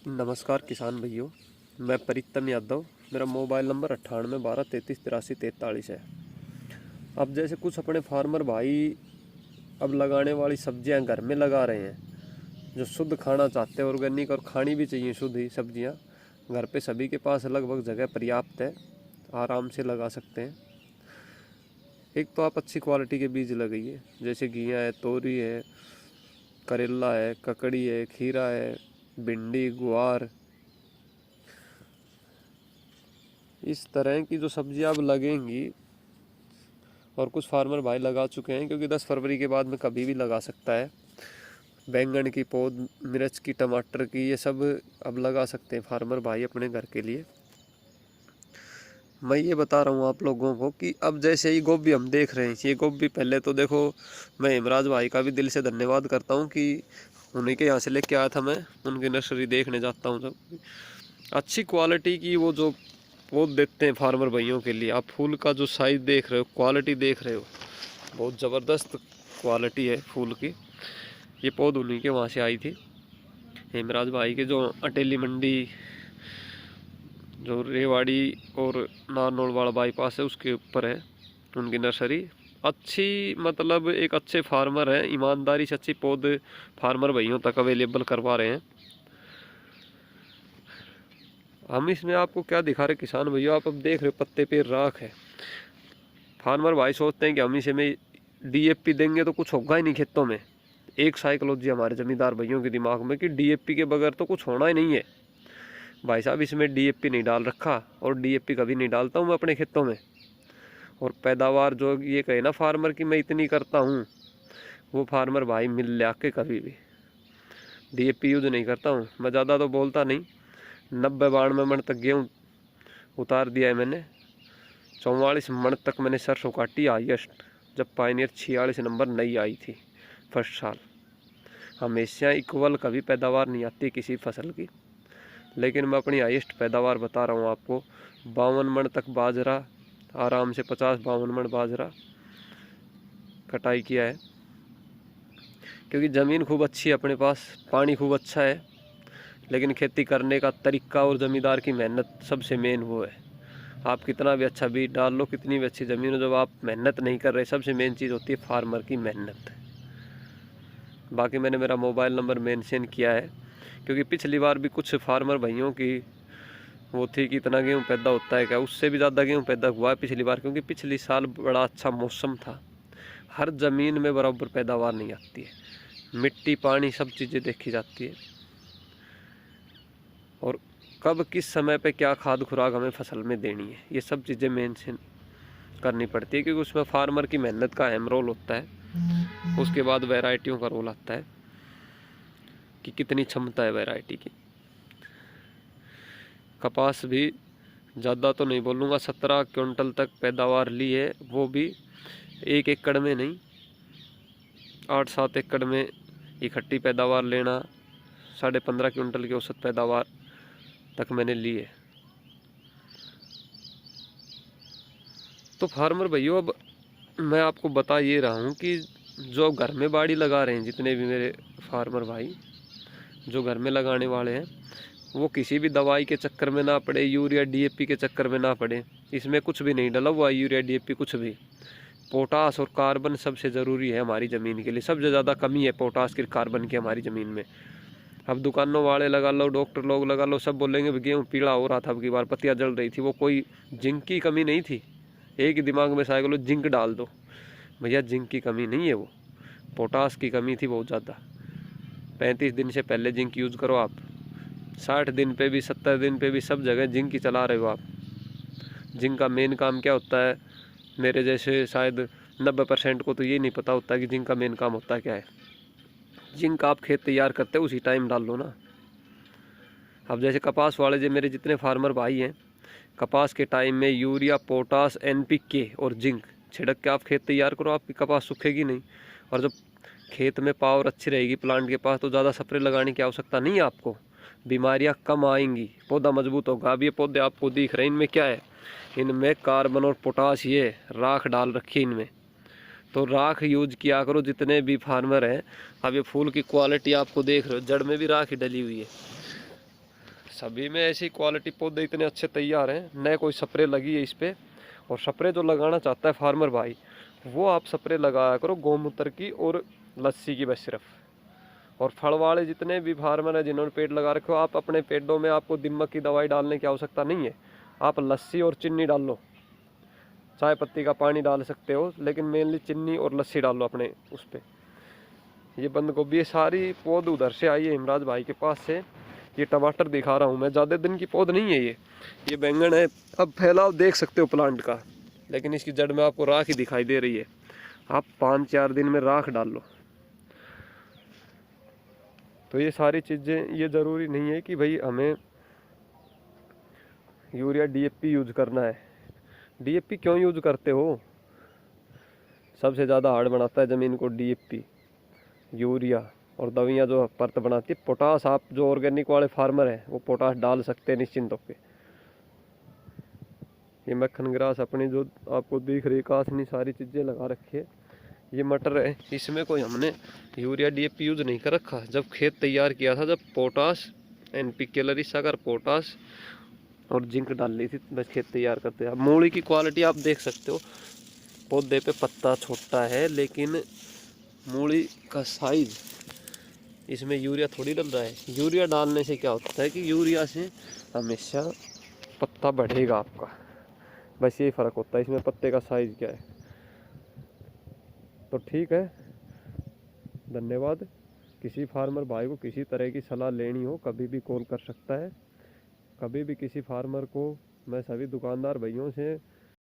नमस्कार किसान भाइयों, मैं प्रीतम यादव। मेरा मोबाइल नंबर 9812338343 है। अब जैसे कुछ अपने फार्मर भाई अब लगाने वाली सब्जियां घर में लगा रहे हैं, जो शुद्ध खाना चाहते हैं, ऑर्गेनिक, और खानी भी चाहिए शुद्ध ही सब्जियां। घर पे सभी के पास लगभग जगह पर्याप्त है, आराम से लगा सकते हैं। एक तो आप अच्छी क्वालिटी के बीज लगाइए, जैसे घिया है, तोरी है, करेला है, ककड़ी है, खीरा है, भिंडी, गुआर, इस तरह की जो सब्जियां अब लगेंगी। और कुछ फार्मर भाई लगा चुके हैं, क्योंकि 10 फरवरी के बाद में कभी भी लगा सकता है। बैंगन की पौध, मिर्च की, टमाटर की, ये सब अब लगा सकते हैं फार्मर भाई अपने घर के लिए। मैं ये बता रहा हूँ आप लोगों को कि अब जैसे ही गोभी हम देख रहे हैं, ये गोभी पहले तो देखो, मैं हेमराज भाई का भी दिल से धन्यवाद करता हूँ कि उन्हीं के यहाँ से लेके आया था। मैं उनकी नर्सरी देखने जाता हूँ, जब अच्छी क्वालिटी की वो जो पौध देते हैं फार्मर भाइयों के लिए। आप फूल का जो साइज़ देख रहे हो, क्वालिटी देख रहे हो, बहुत ज़बरदस्त क्वालिटी है फूल की। ये पौध उन्हीं के वहाँ से आई थी, हेमराज भाई के, जो अटेली मंडी, जो रेवाड़ी और नारनौल वाला बाईपास है, उसके ऊपर है उनकी नर्सरी। अच्छी, मतलब एक अच्छे फार्मर हैं, ईमानदारी से अच्छी पौध फार्मर भाइयों तक अवेलेबल करवा रहे हैं। हम इसमें आपको क्या दिखा रहे किसान भैया, आप अब देख रहे हो पत्ते पे राख है। फार्मर भाई सोचते हैं कि हम इसे में डीएपी देंगे तो कुछ होगा ही नहीं खेतों में। एक साइकोलॉजी हमारे जमींदार भाइयों के दिमाग में कि डीएपी के बगैर तो कुछ होना ही नहीं है। भाई साहब, इसमें डीएपी नहीं डाल रखा, और डीएपी कभी नहीं डालता हूँ मैं अपने खेतों में। और पैदावार जो ये कहे ना फार्मर की मैं इतनी करता हूँ, वो फार्मर भाई मिल ला के कभी भी डीएपी यूज नहीं करता हूँ। मैं ज़्यादा तो बोलता नहीं। 90-92 मन तक गेहूँ उतार दिया है मैंने। 44 मन तक मैंने सरसों काटी हाईएस्ट, जब पायनियर 46 नंबर नई आई थी फर्स्ट साल। हमेशा इक्वल कभी पैदावार नहीं आती किसी फसल की, लेकिन मैं अपनी हाईएस्ट पैदावार बता रहा हूँ आपको। 52 मन तक बाजरा, आराम से 50-52 मन बाजरा कटाई किया है। क्योंकि ज़मीन खूब अच्छी है अपने पास, पानी खूब अच्छा है, लेकिन खेती करने का तरीका और ज़मींदार की मेहनत सबसे मेन वो है। आप कितना भी अच्छा बीज डाल लो, कितनी भी अच्छी ज़मीन हो, जब आप मेहनत नहीं कर रहे, सबसे मेन चीज़ होती है फार्मर की मेहनत। बाकी मैंने मेरा मोबाइल नंबर मेंशन किया है, क्योंकि पिछली बार भी कुछ फार्मर भाइयों की वो थी कि इतना गेहूँ पैदा होता है क्या, उससे भी ज़्यादा गेहूँ पैदा हुआ है पिछली बार। क्योंकि पिछली साल बड़ा अच्छा मौसम था, हर ज़मीन में बराबर पैदावार नहीं आती है। मिट्टी, पानी, सब चीज़ें देखी जाती है, और कब किस समय पे क्या खाद खुराक हमें फसल में देनी है, ये सब चीज़ें मेंशन करनी पड़ती है। क्योंकि उसमें फार्मर की मेहनत का अहम रोल होता है। उसके बाद वैरायटियों का रोल आता है कि कितनी क्षमता है वैरायटी की। कपास भी ज़्यादा तो नहीं बोलूँगा, 17 क्विंटल तक पैदावार ली है, वो भी 1 एकड़ में नहीं, 8-7 एकड़ में इकट्ठी पैदावार लेना। 15.5 क्विंटल की औसत पैदावार तक मैंने ली है। तो फार्मर भाइयों, अब मैं आपको बता ये रहा हूँ कि जो घर में बाड़ी लगा रहे हैं, जितने भी मेरे फार्मर भाई जो घर में लगाने वाले हैं, वो किसी भी दवाई के चक्कर में ना पड़े, यूरिया डीएपी के चक्कर में ना पड़े। इसमें कुछ भी नहीं डला हुआ, यूरिया डीएपी कुछ भी। पोटास और कार्बन सबसे ज़रूरी है हमारी ज़मीन के लिए। सबसे ज़्यादा कमी है पोटास की, कार्बन की हमारी ज़मीन में। अब दुकानों वाले लगा लो, डॉक्टर लोग लगा लो, सब बोलेंगे गेहूँ पीला हो रहा था, अब की बार पत्तियाँ जल रही थी, वो कोई जिंक की कमी नहीं थी। एक ही दिमाग में साइकिल, जिंक डाल दो। भैया, जिंक की कमी नहीं है, वो पोटास की कमी थी बहुत ज़्यादा। 35 दिन से पहले जिंक यूज़ करो आप। 60 दिन पे भी, 70 दिन पे भी, सब जगह जिंक ही चला रहे हो आप। जिंक का मेन काम क्या होता है, मेरे जैसे शायद 90% को तो ये नहीं पता होता कि जिंक का मेन काम होता क्या है। जिंक आप खेत तैयार करते हो उसी टाइम डाल लो ना। अब जैसे कपास वाले, जो मेरे जितने फार्मर भाई हैं, कपास के टाइम में यूरिया, पोटास, एनपीके और जिंक छिड़क के आप खेत तैयार करो, आपकी कपास सूखेगी नहीं। और जब खेत में पावर अच्छी रहेगी प्लांट के पास, तो ज़्यादा स्प्रे लगाने की आवश्यकता नहीं है आपको। बीमारियां कम आएंगी, पौधा मजबूत होगा। अब ये पौधे आपको दिख रहे हैं, इनमें क्या है, इनमें कार्बन और पोटास, ये राख डाल रखी है इनमें। तो राख यूज किया करो जितने भी फार्मर हैं। अब ये फूल की क्वालिटी आपको देख रहे हो, जड़ में भी राख ही डली हुई है। सभी में ऐसी क्वालिटी पौधे इतने अच्छे तैयार हैं, न कोई स्प्रे लगी है इस पर। और स्प्रे जो लगाना चाहता है फार्मर भाई, वो आप स्प्रे लगाया करो गौमूत्र की और लस्सी की बस सिर्फ। और फल वाले जितने भी फार्मर हैं जिन्होंने पेड़ लगा रखे हो, आप अपने पेड़ों में आपको दीमक की दवाई डालने की आवश्यकता नहीं है। आप लस्सी और चीनी डाल लो, चाय पत्ती का पानी डाल सकते हो, लेकिन मेनली चीनी और लस्सी डाल लो अपने उस पर। ये बंद गोभी, ये सारी पौध उधर से आई है हिमराज भाई के पास से। ये टमाटर दिखा रहा हूँ मैं, ज़्यादा दिन की पौध नहीं है ये बैंगन है। अब फैलाव देख सकते हो प्लांट का, लेकिन इसकी जड़ में आपको राख ही दिखाई दे रही है। आप 5-4 दिन में राख डाल लो। तो ये सारी चीज़ें, ये ज़रूरी नहीं है कि भाई हमें यूरिया डीएपी यूज करना है। डीएपी क्यों यूज करते हो? सबसे ज़्यादा हार्ड बनाता है ज़मीन को डीएपी, यूरिया और दवाइयाँ जो परत बनाती है। पोटास, आप जो ऑर्गेनिक वाले फार्मर हैं वो पोटास डाल सकते हैं निश्चिंत होकर। ये मक्खन ग्रास अपनी जो आपको दिख रही कासनी सारी चीज़ें लगा रखी है। ये मटर है, इसमें कोई हमने यूरिया डीएपी यूज नहीं कर रखा। जब खेत तैयार किया था, जब पोटास, एनपीके, लरिस अगर पोटास और जिंक डाल ली थी, बस खेत तैयार करते हैं। अब मूली की क्वालिटी आप देख सकते हो, पौधे पे पत्ता छोटा है, लेकिन मूली का साइज, इसमें यूरिया थोड़ी डल रहा है। यूरिया डालने से क्या होता है कि यूरिया से हमेशा पत्ता बढ़ेगा आपका, बस यही फ़र्क होता है। इसमें पत्ते का साइज क्या है। तो ठीक है, धन्यवाद। किसी फार्मर भाई को किसी तरह की सलाह लेनी हो कभी भी कॉल कर सकता है। कभी भी किसी फार्मर को, मैं सभी दुकानदार भाइयों से